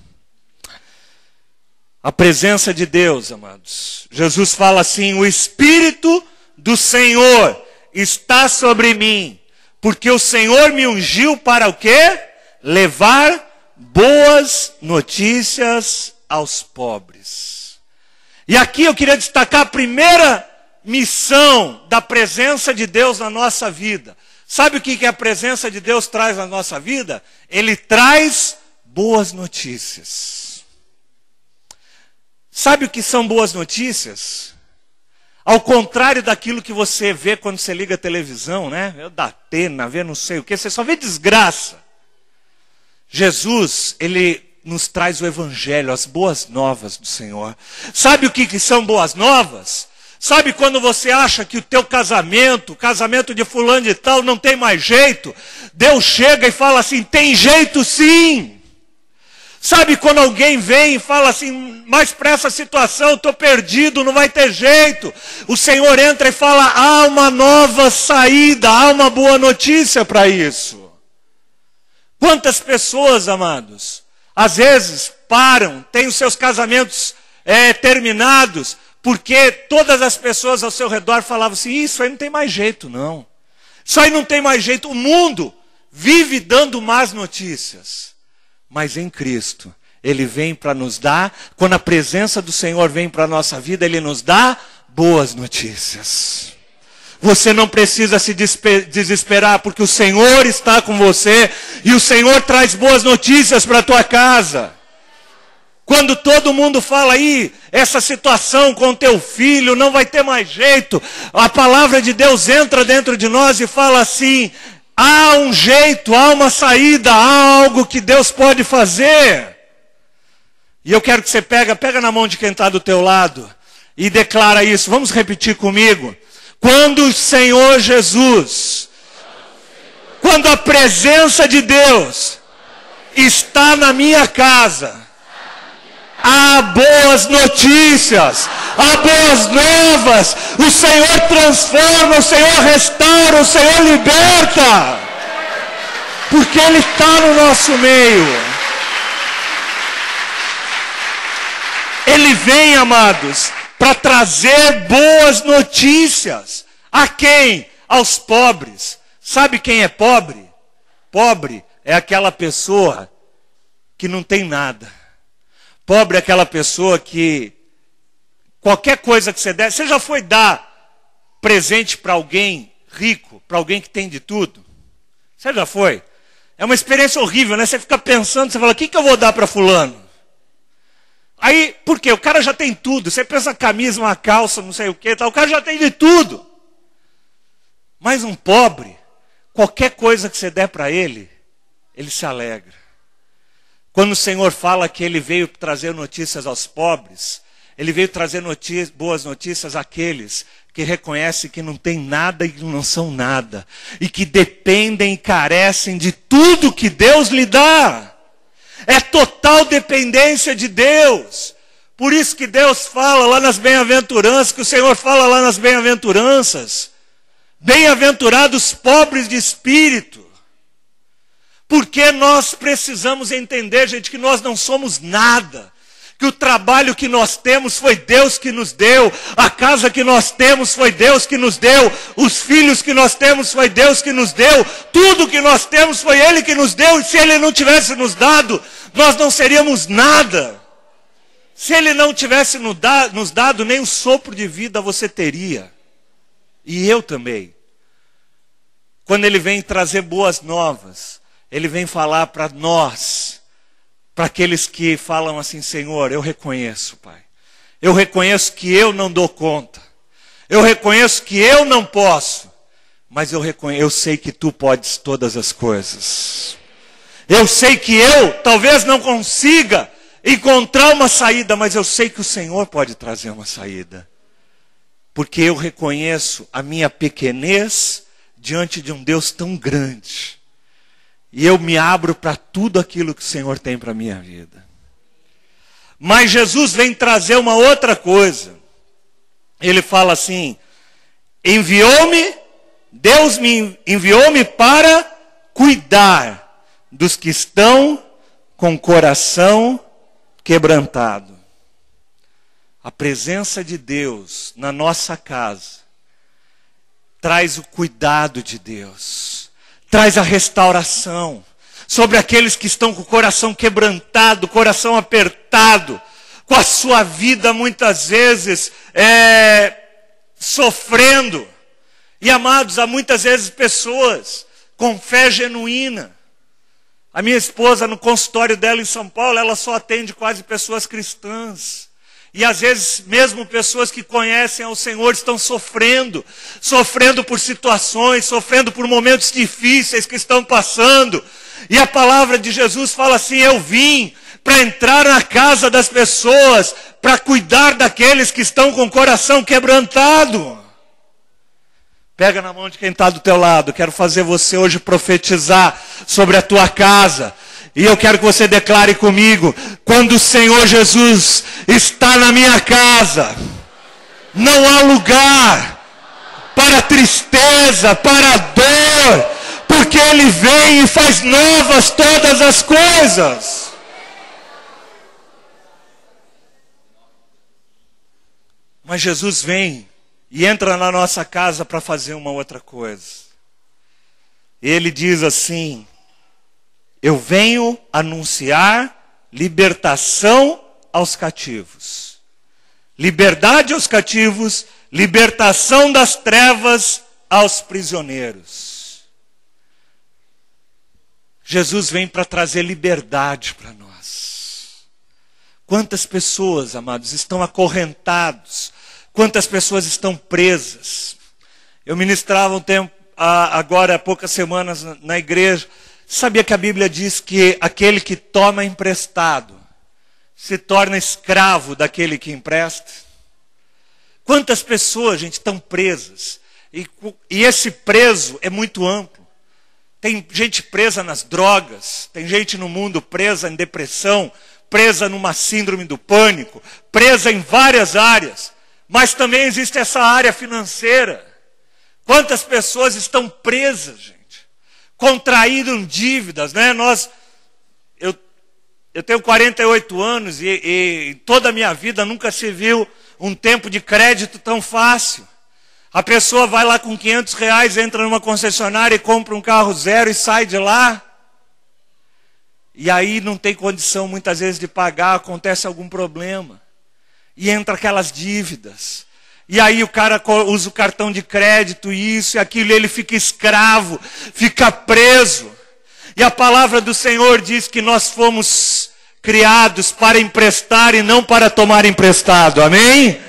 [SPEAKER 2] A presença de Deus, amados. Jesus fala assim: o Espírito do Senhor está sobre mim, porque o Senhor me ungiu para o quê? Levar boas notícias aos pobres. E aqui eu queria destacar a primeira missão da presença de Deus na nossa vida. Sabe o que a presença de Deus traz na nossa vida? Ele traz boas notícias. Sabe o que são boas notícias? Ao contrário daquilo que você vê quando você liga a televisão, né? Eu da Atena, vê não sei o que, você só vê desgraça. Jesus, ele nos traz o evangelho, as boas novas do Senhor. Sabe o que são boas novas? Sabe quando você acha que o teu casamento, o casamento de fulano de tal, não tem mais jeito? Deus chega e fala assim: tem jeito sim. Sabe quando alguém vem e fala assim: mas para essa situação eu estou perdido, não vai ter jeito. O Senhor entra e fala: há uma nova saída, há uma boa notícia para isso. Quantas pessoas, amados, às vezes param, têm os seus casamentos terminados, porque todas as pessoas ao seu redor falavam assim: isso aí não tem mais jeito não. Isso aí não tem mais jeito. O mundo vive dando más notícias. Mas em Cristo, Ele vem para nos dar, quando a presença do Senhor vem para a nossa vida, Ele nos dá boas notícias. Você não precisa se desesperar, porque o Senhor está com você, e o Senhor traz boas notícias para a tua casa. Quando todo mundo fala aí, essa situação com o teu filho não vai ter mais jeito, a palavra de Deus entra dentro de nós e fala assim: há um jeito, há uma saída, há algo que Deus pode fazer. E eu quero que você pega na mão de quem está do teu lado e declara isso. Vamos repetir comigo. Quando o Senhor Jesus, quando a presença de Deus está na minha casa, há boas notícias, há boas novas. O Senhor transforma, o Senhor restaura, o Senhor liberta. Porque Ele está no nosso meio. Ele vem, amados, para trazer boas notícias. A quem? Aos pobres. Sabe quem é pobre? Pobre é aquela pessoa que não tem nada. Pobre é aquela pessoa que qualquer coisa que você der, você já foi dar presente para alguém rico, para alguém que tem de tudo? Você já foi? É uma experiência horrível, né? Você fica pensando, você fala: o que eu vou dar para fulano? Aí, por quê? O cara já tem tudo. Você pensa camisa, uma calça, não sei o que, tal. O cara já tem de tudo. Mas um pobre, qualquer coisa que você der para ele, ele se alegra. Quando o Senhor fala que Ele veio trazer notícias aos pobres, Ele veio trazer boas notícias àqueles que reconhecem que não tem nada e que não são nada, e que dependem e carecem de tudo que Deus lhe dá. É total dependência de Deus. Por isso que Deus fala lá nas bem-aventuranças, que o Senhor fala lá nas bem-aventuranças: bem-aventurados pobres de espírito. Porque nós precisamos entender, gente, que nós não somos nada. Que o trabalho que nós temos foi Deus que nos deu. A casa que nós temos foi Deus que nos deu. Os filhos que nós temos foi Deus que nos deu. Tudo que nós temos foi Ele que nos deu. E se Ele não tivesse nos dado, nós não seríamos nada. Se Ele não tivesse nos dado, nem um sopro de vida você teria. E eu também. Quando Ele vem trazer boas novas, Ele vem falar para nós, para aqueles que falam assim: Senhor, eu reconheço, Pai. Eu reconheço que eu não dou conta. Eu reconheço que eu não posso. Mas eu sei que tu podes todas as coisas. Eu sei que eu talvez não consiga encontrar uma saída, mas eu sei que o Senhor pode trazer uma saída. Porque eu reconheço a minha pequenez diante de um Deus tão grande. E eu me abro para tudo aquilo que o Senhor tem para a minha vida. Mas Jesus vem trazer uma outra coisa. Ele fala assim: Deus me enviou-me para cuidar dos que estão com o coração quebrantado. A presença de Deus na nossa casa traz o cuidado de Deus, traz a restauração sobre aqueles que estão com o coração quebrantado, coração apertado, com a sua vida muitas vezes sofrendo. E amados, há muitas vezes pessoas com fé genuína. A minha esposa, no consultório dela em São Paulo, ela só atende quase pessoas cristãs. E às vezes, mesmo pessoas que conhecem ao Senhor estão sofrendo por situações, sofrendo por momentos difíceis que estão passando. E a palavra de Jesus fala assim: eu vim para entrar na casa das pessoas, para cuidar daqueles que estão com o coração quebrantado. Pega na mão de quem está do teu lado. Quero fazer você hoje profetizar sobre a tua casa. E eu quero que você declare comigo: quando o Senhor Jesus está na minha casa, não há lugar para tristeza, para dor, porque Ele vem e faz novas todas as coisas. Mas Jesus vem e entra na nossa casa para fazer uma outra coisa. Ele diz assim: eu venho anunciar libertação aos cativos. Liberdade aos cativos, libertação das trevas aos prisioneiros. Jesus vem para trazer liberdade para nós. Quantas pessoas, amados, estão acorrentados? Quantas pessoas estão presas? Eu ministrava um tempo, agora há poucas semanas na igreja. Sabia que a Bíblia diz que aquele que toma emprestado se torna escravo daquele que empresta? Quantas pessoas, gente, estão presas? E esse preso é muito amplo. Tem gente presa nas drogas, tem gente no mundo presa em depressão, presa numa síndrome do pânico, presa em várias áreas. Mas também existe essa área financeira. Quantas pessoas estão presas, gente? Contraíram dívidas, né? Eu tenho 48 anos e toda a minha vida nunca se viu um tempo de crédito tão fácil. A pessoa vai lá com R$500, entra numa concessionária e compra um carro zero e sai de lá. E aí não tem condição muitas vezes de pagar, acontece algum problema. E entra aquelas dívidas. E aí o cara usa o cartão de crédito, isso e aquilo, e ele fica escravo, fica preso. E a palavra do Senhor diz que nós fomos criados para emprestar e não para tomar emprestado. Amém?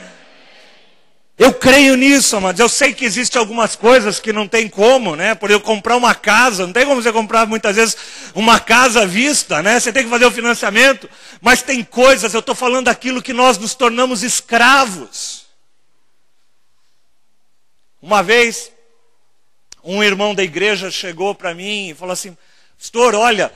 [SPEAKER 2] Eu creio nisso, amados. Eu sei que existem algumas coisas que não tem como, né? Por eu comprar uma casa, não tem como você comprar muitas vezes uma casa à vista, né? Você tem que fazer o financiamento. Mas tem coisas, eu estou falando daquilo que nós nos tornamos escravos. Uma vez, um irmão da igreja chegou para mim e falou assim: pastor, olha,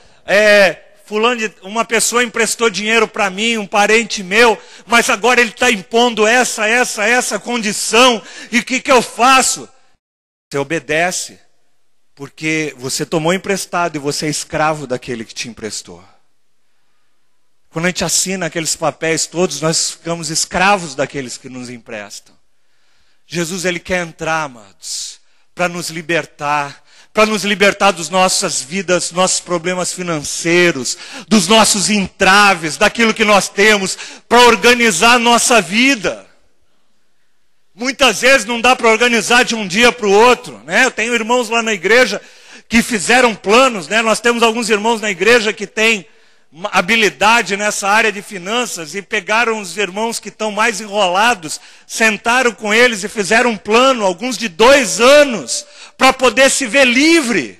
[SPEAKER 2] uma pessoa emprestou dinheiro para mim, um parente meu, mas agora ele está impondo essa condição, e o que eu faço? Você obedece, porque você tomou emprestado e você é escravo daquele que te emprestou. Quando a gente assina aqueles papéis todos, nós ficamos escravos daqueles que nos emprestam. Jesus, Ele quer entrar, amados, para nos libertar das nossas vidas, nossos problemas financeiros, dos nossos entraves, daquilo que nós temos, para organizar a nossa vida. Muitas vezes não dá para organizar de um dia para o outro, né? Eu tenho irmãos lá na igreja que fizeram planos, né? Nós temos alguns irmãos na igreja que têm habilidade nessa área de finanças e pegaram os irmãos que estão mais enrolados, sentaram com eles e fizeram um plano, alguns de 2 anos, para poder se ver livre.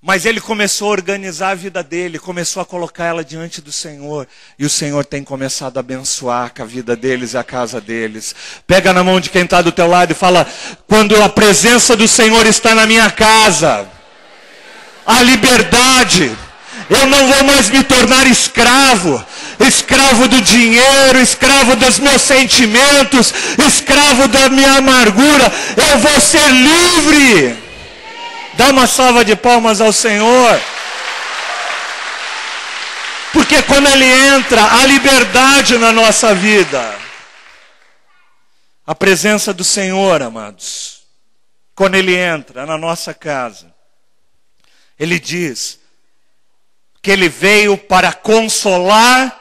[SPEAKER 2] Mas ele começou a organizar a vida dele, começou a colocar ela diante do Senhor. E o Senhor tem começado a abençoar a vida deles e a casa deles. Pega na mão de quem está do teu lado e fala: quando a presença do Senhor está na minha casa, a liberdade. Eu não vou mais me tornar escravo. Escravo do dinheiro, escravo dos meus sentimentos, escravo da minha amargura. Eu vou ser livre. Dá uma salva de palmas ao Senhor. Porque quando Ele entra, há liberdade na nossa vida. A presença do Senhor, amados, quando Ele entra na nossa casa, Ele diz que Ele veio para consolar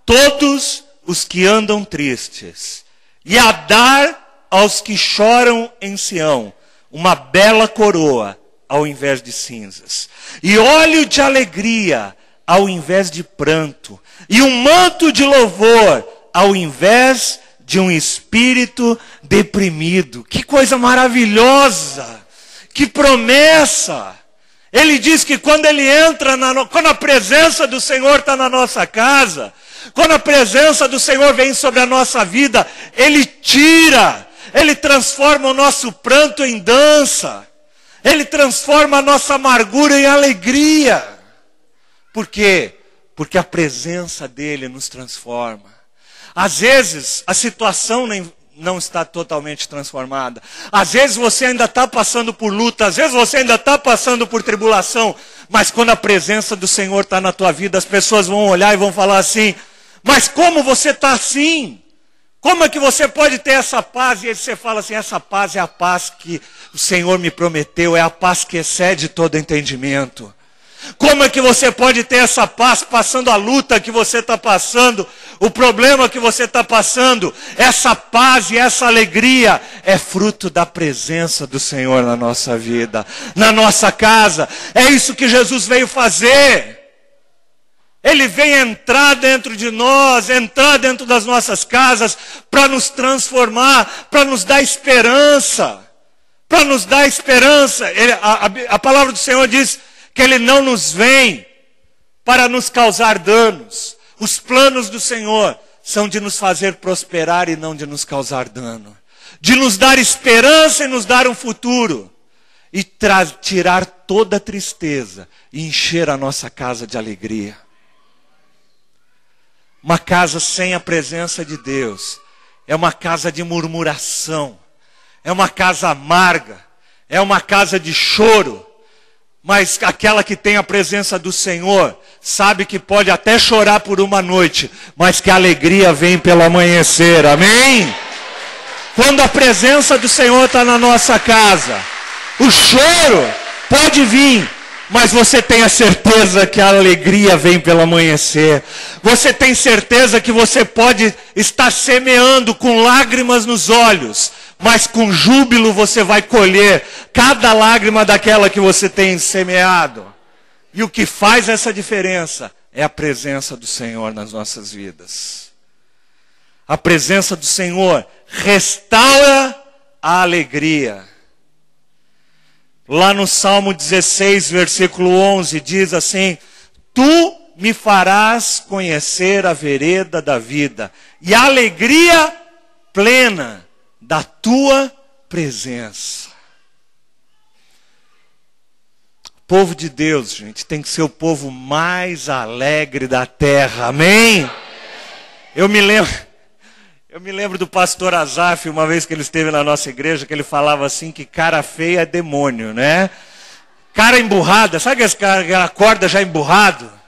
[SPEAKER 2] todos os que andam tristes e a dar aos que choram em Sião uma bela coroa ao invés de cinzas, e óleo de alegria ao invés de pranto, e um manto de louvor ao invés de um espírito deprimido. Que coisa maravilhosa! Que promessa! Ele diz que quando ele entra, quando a presença do Senhor está na nossa casa, quando a presença do Senhor vem sobre a nossa vida, Ele tira, Ele transforma o nosso pranto em dança, Ele transforma a nossa amargura em alegria. Por quê? Porque a presença dEle nos transforma. Às vezes, a situação não está totalmente transformada. Às vezes você ainda está passando por luta, às vezes você ainda está passando por tribulação, mas quando a presença do Senhor está na tua vida, as pessoas vão olhar e vão falar assim: mas como você está assim? Como é que você pode ter essa paz? E aí você fala assim: essa paz é a paz que o Senhor me prometeu, é a paz que excede todo entendimento. Como é que você pode ter essa paz passando a luta que você está passando, o problema que você está passando? Essa paz e essa alegria é fruto da presença do Senhor na nossa vida, na nossa casa. É isso que Jesus veio fazer. Ele vem entrar dentro de nós, entrar dentro das nossas casas, para nos transformar, para nos dar esperança. Para nos dar esperança. A palavra do Senhor diz que Ele não nos vem para nos causar danos. Os planos do Senhor são de nos fazer prosperar e não de nos causar dano. De nos dar esperança e nos dar um futuro. E tirar toda a tristeza e encher a nossa casa de alegria. Uma casa sem a presença de Deus é uma casa de murmuração. É uma casa amarga. É uma casa de choro. Mas aquela que tem a presença do Senhor, sabe que pode até chorar por uma noite, mas que a alegria vem pelo amanhecer, amém? Quando a presença do Senhor está na nossa casa, o choro pode vir, mas você tem a certeza que a alegria vem pelo amanhecer. Você tem certeza que você pode estar semeando com lágrimas nos olhos, mas com júbilo você vai colher cada lágrima daquela que você tem semeado. E o que faz essa diferença é a presença do Senhor nas nossas vidas. A presença do Senhor restaura a alegria. Lá no Salmo 16, versículo 11, diz assim: Tu me farás conhecer a vereda da vida e a alegria plena da tua presença. O povo de Deus, gente, tem que ser o povo mais alegre da terra, amém? Eu me lembro do pastor Azaf, uma vez que ele esteve na nossa igreja, que ele falava assim, que cara feia é demônio, né? Cara emburrada, sabe que ela acorda já emburrado?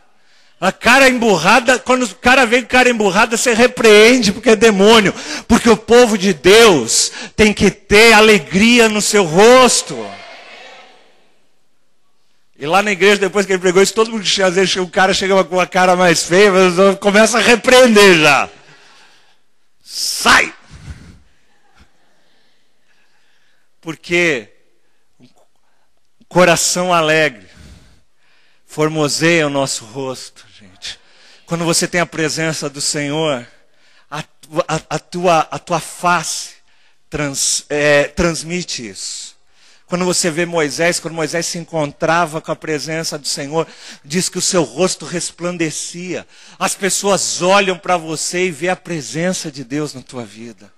[SPEAKER 2] A cara emburrada, quando o cara vem com cara emburrada, você repreende porque é demônio. Porque o povo de Deus tem que ter alegria no seu rosto. E lá na igreja, depois que ele pregou isso, todo mundo, às vezes o cara chega com a cara mais feia, mas começa a repreender já. Sai! Porque o coração alegre formoseia o nosso rosto, gente. gente. Quando você tem a presença do Senhor, a tua face transmite isso. Quando você vê Moisés, quando Moisés se encontrava com a presença do Senhor, diz que o seu rosto resplandecia. As pessoas olham para você e vê a presença de Deus na tua vida.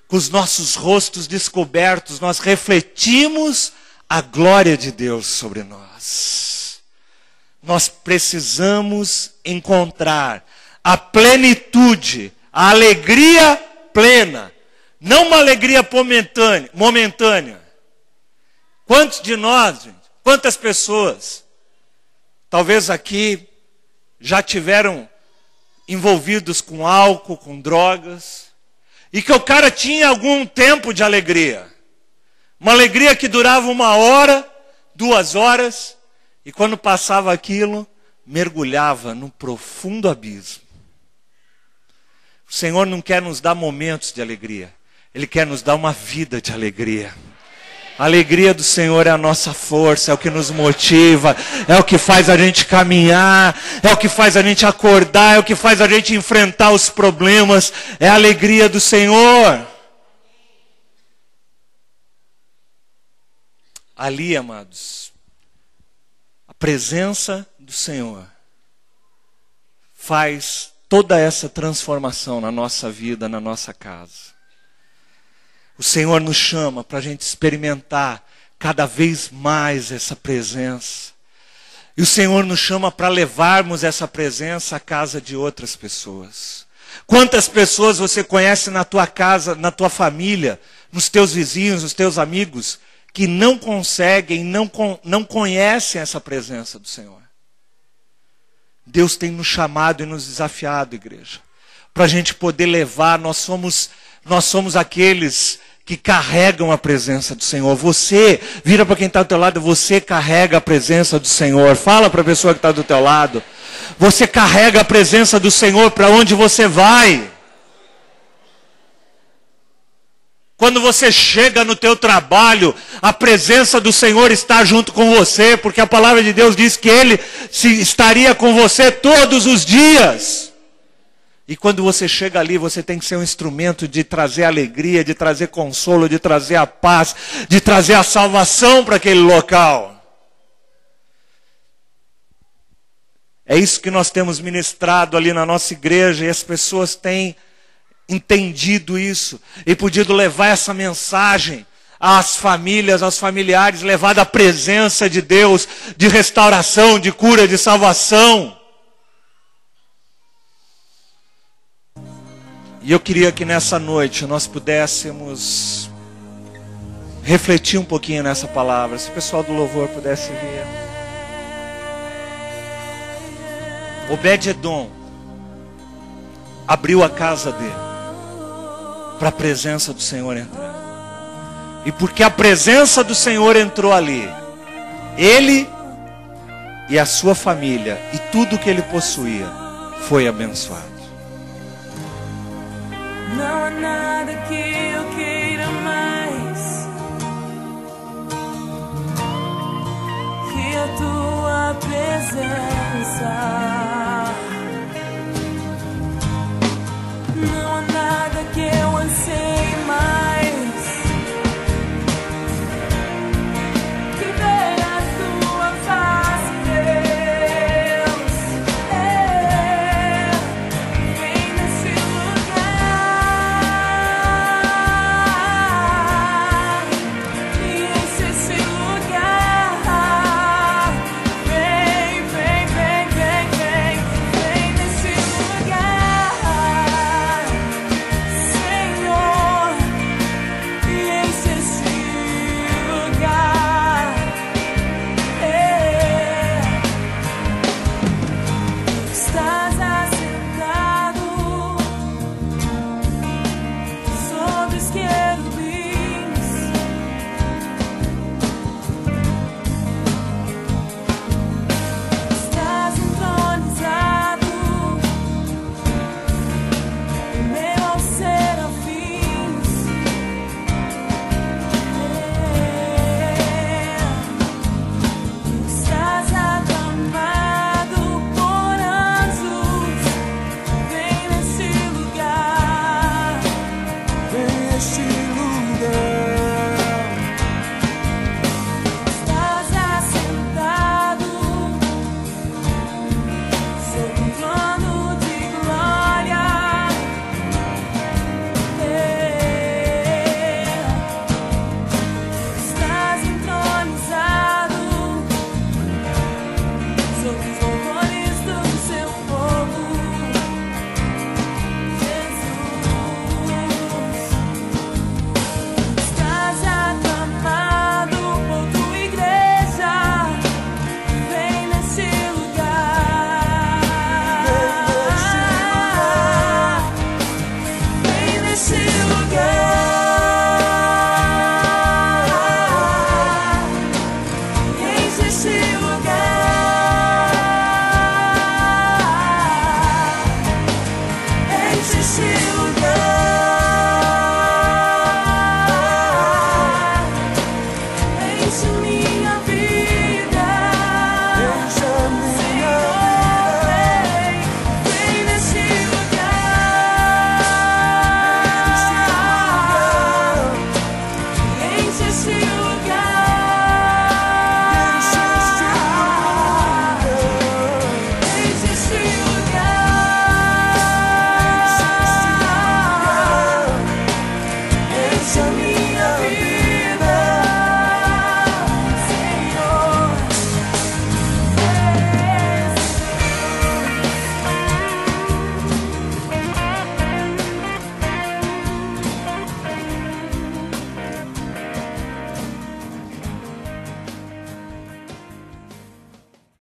[SPEAKER 2] Com os nossos rostos descobertos, nós refletimos a glória de Deus sobre nós. Nós precisamos encontrar a plenitude, a alegria plena, não uma alegria momentânea. Quantos de nós, gente, quantas pessoas, talvez aqui, já tiveram envolvidos com álcool, com drogas, e que o cara tinha algum tempo de alegria. Uma alegria que durava 1 hora, 2 horas, e quando passava aquilo, mergulhava num profundo abismo. O Senhor não quer nos dar momentos de alegria, Ele quer nos dar uma vida de alegria. A alegria do Senhor é a nossa força, é o que nos motiva, é o que faz a gente caminhar, é o que faz a gente acordar, é o que faz a gente enfrentar os problemas, é a alegria do Senhor. Ali, amados, a presença do Senhor faz toda essa transformação na nossa vida, na nossa casa. O Senhor nos chama para a gente experimentar cada vez mais essa presença. E o Senhor nos chama para levarmos essa presença à casa de outras pessoas. Quantas pessoas você conhece na tua casa, na tua família, nos teus vizinhos, nos teus amigos, que não conseguem, não conhecem essa presença do Senhor? Deus tem nos chamado e nos desafiado, igreja, para a gente poder levar. Nós somos aqueles que carregam a presença do Senhor. Você, vira para quem está do teu lado, você carrega a presença do Senhor. Fala para a pessoa que está do teu lado. Você carrega a presença do Senhor para onde você vai. Quando você chega no teu trabalho, a presença do Senhor está junto com você, porque a palavra de Deus diz que Ele estaria com você todos os dias. E quando você chega ali, você tem que ser um instrumento de trazer alegria, de trazer consolo, de trazer a paz, de trazer a salvação para aquele local. É isso que nós temos ministrado ali na nossa igreja, e as pessoas têm entendido isso e podido levar essa mensagem às famílias, aos familiares, levar a presença de Deus, de restauração, de cura, de salvação. E eu queria que nessa noite nós pudéssemos refletir um pouquinho nessa palavra. Se o pessoal do louvor pudesse vir. Obed-Edom abriu a casa dele para a presença do Senhor entrar. E porque a presença do Senhor entrou ali, ele e a sua família e tudo que ele possuía foi abençoado.
[SPEAKER 3] Não há nada que eu queira mais que a tua presença.